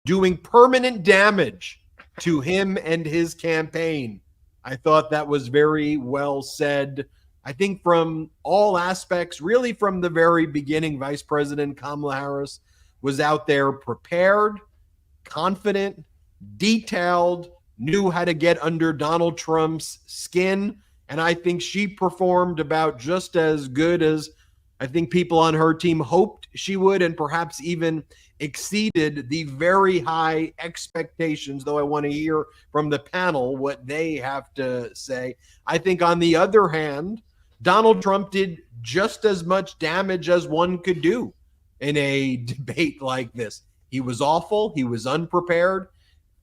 doing permanent damage to him and his campaign. I thought that was very well said. I think from all aspects, really from the very beginning, Vice President Kamala Harris was out there prepared, confident, detailed, knew how to get under Donald Trump's skin. And I think she performed about just as good as I think people on her team hoped she would, and perhaps even exceeded the very high expectations, though I want to hear from the panel what they have to say. I think on the other hand, Donald Trump did just as much damage as one could do in a debate like this. He was awful. He was unprepared.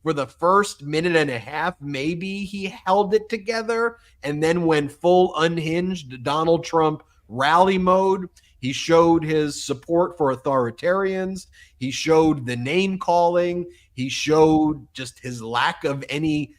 For the first minute and a half, maybe he held it together. And then when full unhinged Donald Trump rally mode, he showed his support for authoritarians. He showed the name calling. He showed just his lack of any,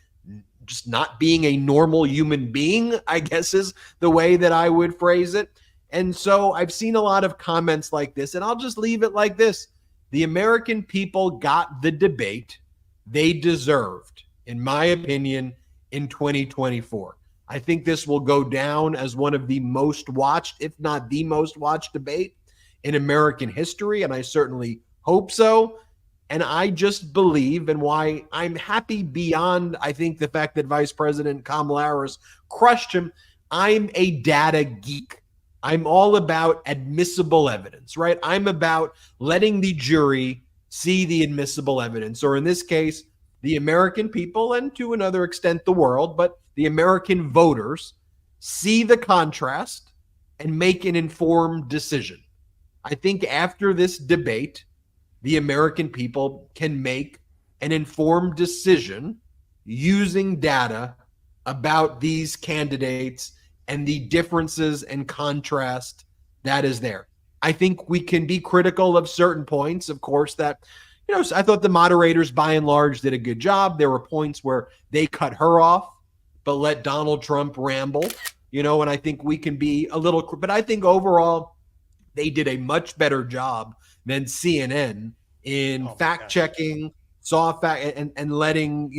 just not being a normal human being, I guess is the way that I would phrase it. And so I've seen a lot of comments like this, and I'll just leave it like this. The American people got the debate they deserved, in my opinion, in 2024. I think this will go down as one of the most watched, if not the most watched debate in American history, and I certainly hope so. And I just believe, and why I'm happy beyond, I think, the fact that Vice President Kamala Harris crushed him, I'm a data geek. I'm all about admissible evidence, right? I'm about letting the jury see the admissible evidence, or in this case, the American people, and to another extent, the world, but the American voters see the contrast and make an informed decision. I think after this debate, the American people can make an informed decision using data about these candidates and the differences and contrast that is there. I think we can be critical of certain points, of course, that, I thought the moderators by and large did a good job. There were points where they cut her off, but let Donald Trump ramble, and I think we can be a little, but I think overall they did a much better job than CNN in fact checking, and letting,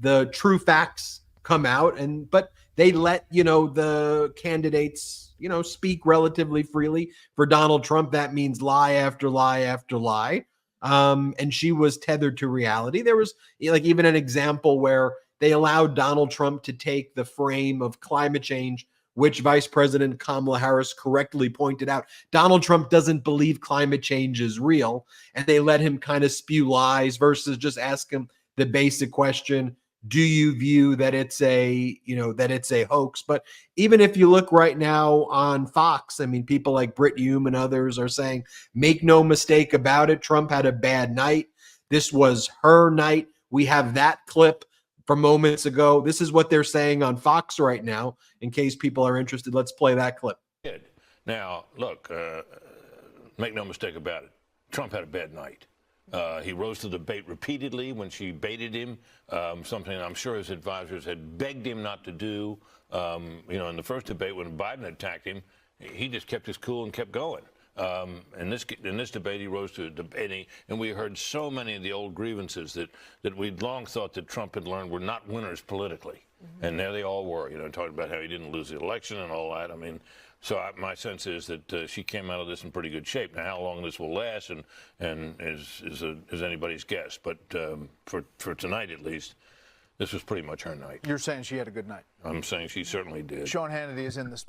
the true facts come out. But they let, the candidates, speak relatively freely. For Donald Trump, that means lie after lie after lie. And she was tethered to reality. There was even an example where they allowed Donald Trump to take the frame of climate change, which Vice President Kamala Harris correctly pointed out. Donald Trump doesn't believe climate change is real, and they let him kind of spew lies versus just ask him the basic question, do you view that it's a hoax? But even if you look right now on Fox, I mean, people like Brit Hume and others are saying, make no mistake about it, Trump had a bad night. This was her night. We have that clip from moments ago. This is what they're saying on Fox right now. In case people are interested, let's play that clip. Now, look, make no mistake about it. Trump had a bad night. He rose to the bait repeatedly when she baited him, something I'm sure his advisors had begged him not to do. In the first debate when Biden attacked him, he just kept his cool and kept going. In this debate, he rose to a debate, and we heard so many of the old grievances that we'd long thought that Trump had learned were not winners politically. Mm-hmm. And there they all were, talking about how he didn't lose the election and all that. I mean, my sense is that she came out of this in pretty good shape. Now, how long this will last and is anybody's guess. But for tonight, at least, this was pretty much her night. You're saying she had a good night? I'm saying she certainly did. Sean Hannity is in this.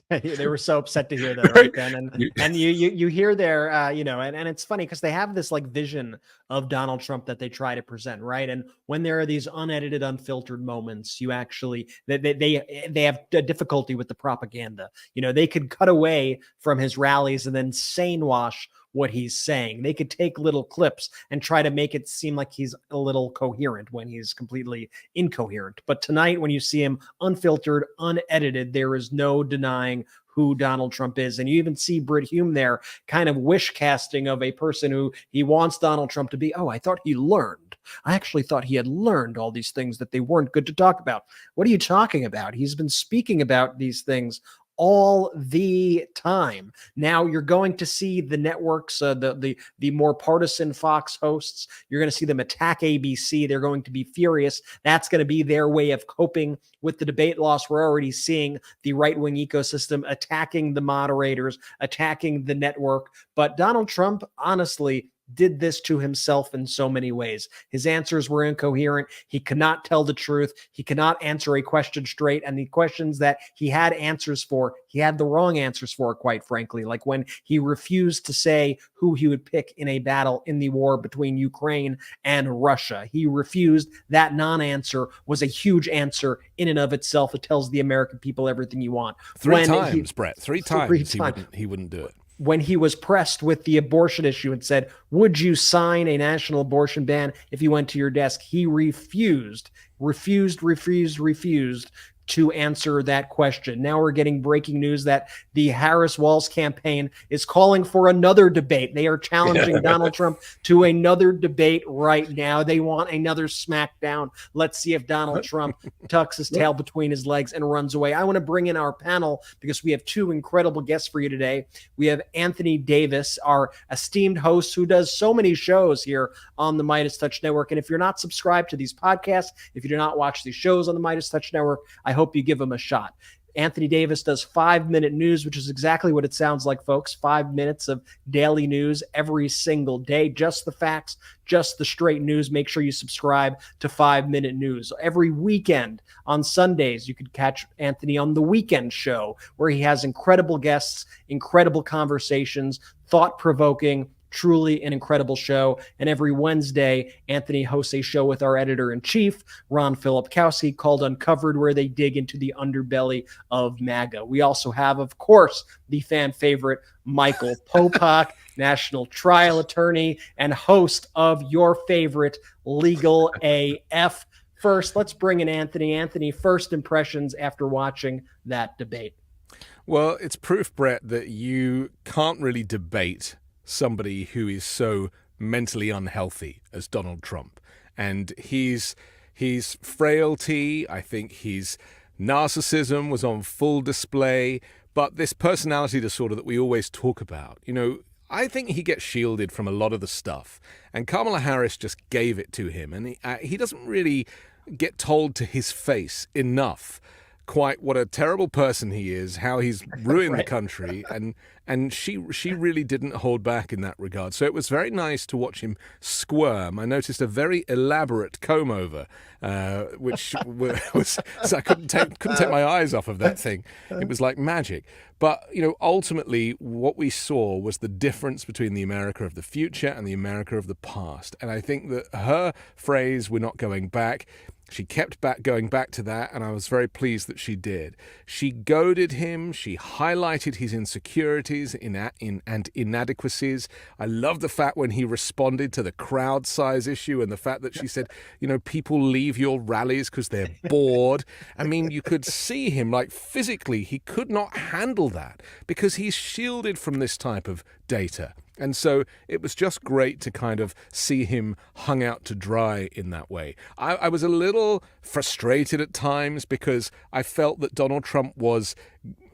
They were so upset to hear that, right, Ben? And you hear there, and it's funny because they have this vision of Donald Trump that they try to present, right? And when there are these unedited, unfiltered moments, you actually they have a difficulty with the propaganda. They could cut away from his rallies and then sane wash what he's saying. They could take little clips and try to make it seem like he's a little coherent when he's completely incoherent. But tonight, when you see him unfiltered, unedited, there is no denying who Donald Trump is. And you even see Brit Hume there kind of wish casting of a person who he wants Donald Trump to be. Oh, I thought he learned. I actually thought he had learned all these things that they weren't good to talk about. What are you talking about? He's been speaking about these things all the time. Now you're going to see the networks, the more partisan Fox hosts, you're going to see them attack ABC. They're going to be furious. That's going to be their way of coping with the debate loss. We're already seeing the right-wing ecosystem attacking the moderators, attacking the network. But Donald Trump, honestly, did this to himself in so many ways. His answers were incoherent. He could not tell the truth. He could not answer a question straight. And the questions that he had answers for, he had the wrong answers for, quite frankly. Like when he refused to say who he would pick in a battle in the war between Ukraine and Russia. He refused. That non-answer was a huge answer in and of itself. It tells the American people everything you want. Three times, Brett. Three times he wouldn't do it. When he was pressed with the abortion issue and said, would you sign a national abortion ban if you went to your desk? He refused to answer that question. Now we're getting breaking news that the Harris-Walz campaign is calling for another debate. They are challenging Donald Trump to another debate right now. They want another smackdown. Let's see if Donald Trump tucks his tail between his legs and runs away. I want to bring in our panel because we have two incredible guests for you today. We have Anthony Davis, our esteemed host who does so many shows here on the MeidasTouch Network. And if you're not subscribed to these podcasts, if you do not watch these shows on the MeidasTouch Network, I hope you give them a shot. Anthony Davis does 5-minute news, which is exactly what it sounds like, folks. 5 minutes of daily news every single day. Just the facts, just the straight news. Make sure you subscribe to 5-minute news. Every weekend on Sundays, you could catch Anthony on The Weekend Show, where he has incredible guests, incredible conversations, thought-provoking, truly an incredible show. And every Wednesday, Anthony hosts a show with our editor-in-chief, Ron Filipkowski, called Uncovered, where they dig into the underbelly of MAGA. We also have, of course, the fan favorite, Michael Popak, national trial attorney and host of your favorite Legal AF. First, let's bring in Anthony. Anthony, first impressions after watching that debate. Well, it's proof, Brett, that you can't really debate somebody who is so mentally unhealthy as Donald Trump. And his frailty, I think his narcissism was on full display, but this personality disorder that we always talk about, I think he gets shielded from a lot of the stuff. And Kamala Harris just gave it to him. And he doesn't really get told to his face enough quite what a terrible person he is, how he's ruined the country, and she really didn't hold back in that regard. So it was very nice to watch him squirm. I noticed a very elaborate comb over, which was so I couldn't take my eyes off of that thing. It was like magic. But ultimately, what we saw was the difference between the America of the future and the America of the past. And I think that her phrase, "We're not going back," she kept going back to that, and I was very pleased that she did. She goaded him. She highlighted his insecurities and inadequacies. I love the fact when he responded to the crowd size issue and the fact that she said, people leave your rallies because they're bored. I mean, you could see him, like physically, he could not handle that because he's shielded from this type of data. And so it was just great to kind of see him hung out to dry in that way. I was a little frustrated at times because I felt that Donald Trump was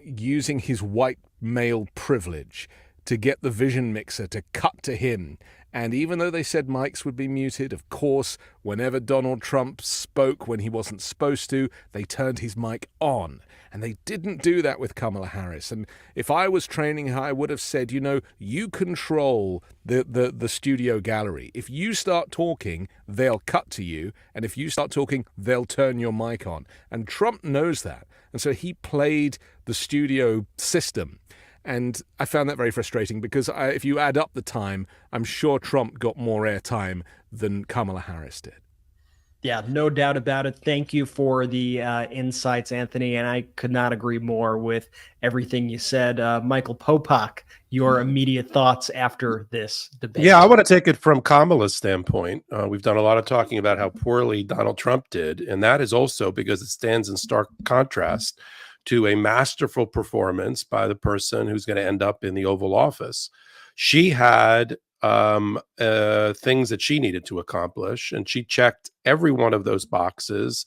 using his white male privilege to get the vision mixer to cut to him. And even though they said mics would be muted, of course, whenever Donald Trump spoke when he wasn't supposed to, they turned his mic on. And they didn't do that with Kamala Harris. And if I was training her, I would have said, you control the studio gallery. If you start talking, they'll cut to you. And if you start talking, they'll turn your mic on. And Trump knows that. And so he played the studio system. And I found that very frustrating because if you add up the time, I'm sure Trump got more airtime than Kamala Harris did. Yeah, no doubt about it. Thank you for the insights, Anthony. And I could not agree more with everything you said. Michael Popak, your immediate thoughts after this debate. Yeah, I want to take it from Kamala's standpoint. We've done a lot of talking about how poorly Donald Trump did. And that is also because it stands in stark contrast to a masterful performance by the person who's going to end up in the Oval Office. She had things that she needed to accomplish, and she checked every one of those boxes.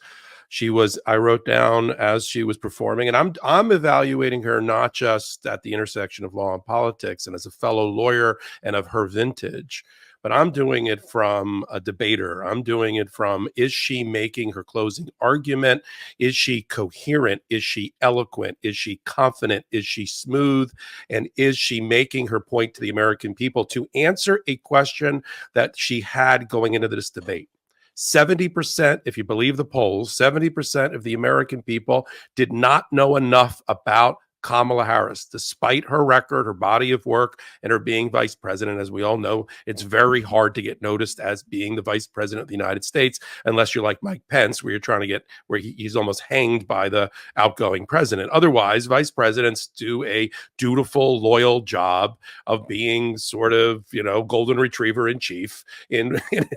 I wrote down as she was performing, and I'm evaluating her not just at the intersection of law and politics and as a fellow lawyer and of her vintage, but I'm doing it from a debater. I'm doing it from, is she making her closing argument? Is she coherent? Is she eloquent? Is she confident? Is she smooth? And is she making her point to the American people to answer a question that she had going into this debate? 70%, if you believe the polls, 70% of the American people did not know enough about Kamala Harris, despite her record, her body of work, and her being vice president. As we all know, it's very hard to get noticed as being the vice president of the United States, unless you're like Mike Pence, where you're trying to get, where he's almost hanged by the outgoing president. Otherwise, vice presidents do a dutiful, loyal job of being sort of, golden retriever in chief in